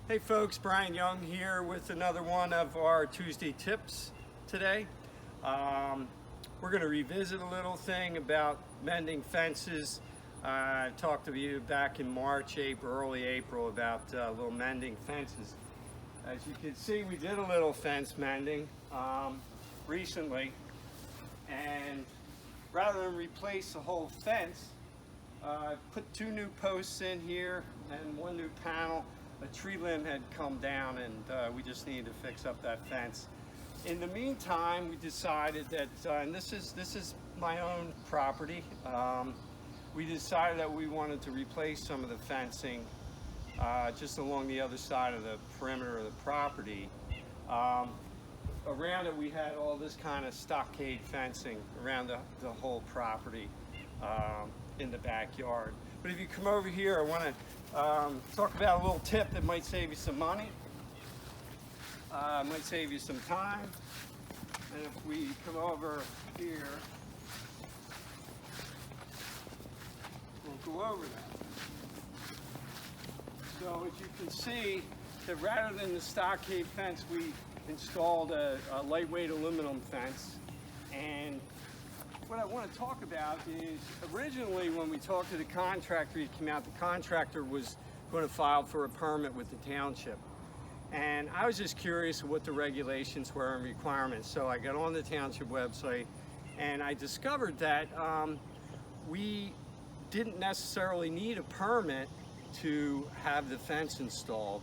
Hey folks, Brian Young here with another one of our Tuesday tips today. We're going to revisit a little thing about mending fences. I talked to you back in March, early April about little mending fences. As you can see, we did a little fence mending recently, and rather than replace the whole fence, I put 2 new posts in here and 1 new panel. A tree limb had come down, and we just needed to fix up that fence. In the meantime, we decided that, and this is my own property, we decided that we wanted to replace some of the fencing just along the other side of the perimeter of the property. Around it, we had all this kind of stockade fencing around the whole property in the backyard. But if you come over here, I want to talk about a little tip that might save you some money, might save you some time. And if we come over here, we'll go over that. So as you can see, that rather than the stockade fence, we installed a lightweight aluminum fence. And what I want to talk about is, originally when we talked to the contractor, he came out, the contractor was going to file for a permit with the township. And I was just curious what the regulations were and requirements. So I got on the township website and I discovered that we didn't necessarily need a permit to have the fence installed.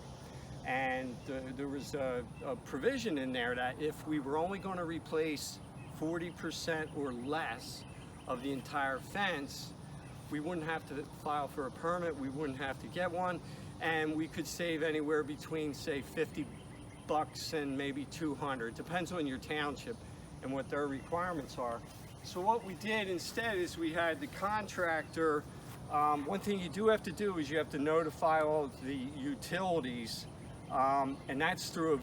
And there was a provision in there that if we were only going to replace 40% or less of the entire fence, we wouldn't have to file for a permit, we wouldn't have to get one, and we could save anywhere between, say, $50 and maybe 200. Depends on your township and what their requirements are. So what we did instead is we had the contractor, one thing you do have to do is you have to notify all of the utilities, and that's through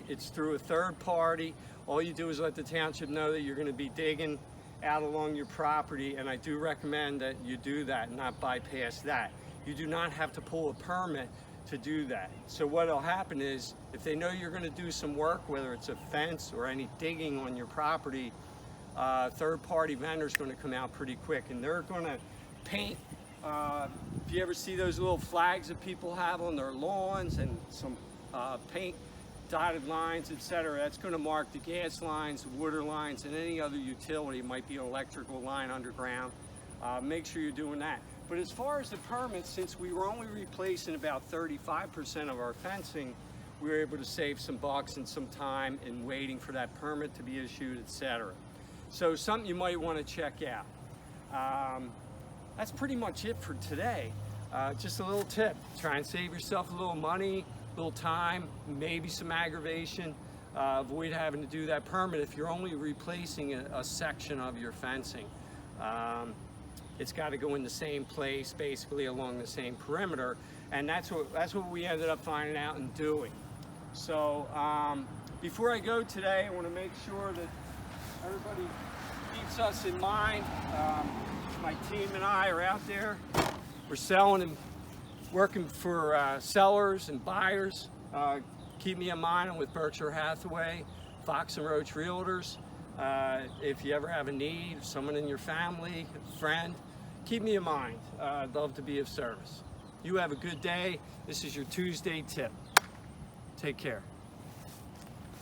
it's through a third party. All you do is let the township know that you're going to be digging out along your property, and I do recommend that you do that and not bypass that. You do not have to pull a permit to do that. So what will happen is, if they know you're going to do some work, whether it's a fence or any digging on your property, third-party vendor's going to come out pretty quick, and they're going to paint. If you ever see those little flags that people have on their lawns and some paint, dotted lines, etc., that's going to mark the gas lines, water lines, and any other utility. It might be an electrical line underground. Make sure you're doing that. But as far as the permits, since we were only replacing about 35% of our fencing, we were able to save some bucks and some time in waiting for that permit to be issued, etc. So something you might want to check out. That's pretty much it for today. Just a little tip. Try and save yourself a little money, little time, maybe some aggravation. Avoid having to do that permit if you're only replacing a section of your fencing. It's got to go in the same place, basically along the same perimeter, and that's what we ended up finding out and doing. So before I go today, I want to make sure that everybody keeps us in mind. My team and I are out there. We're selling and working for sellers and buyers. Keep me in mind. I'm with Berkshire Hathaway, Fox and Roach Realtors. If you ever have a need, someone in your family, a friend, keep me in mind. I'd love to be of service. You have a good day. This is your Tuesday tip. Take care.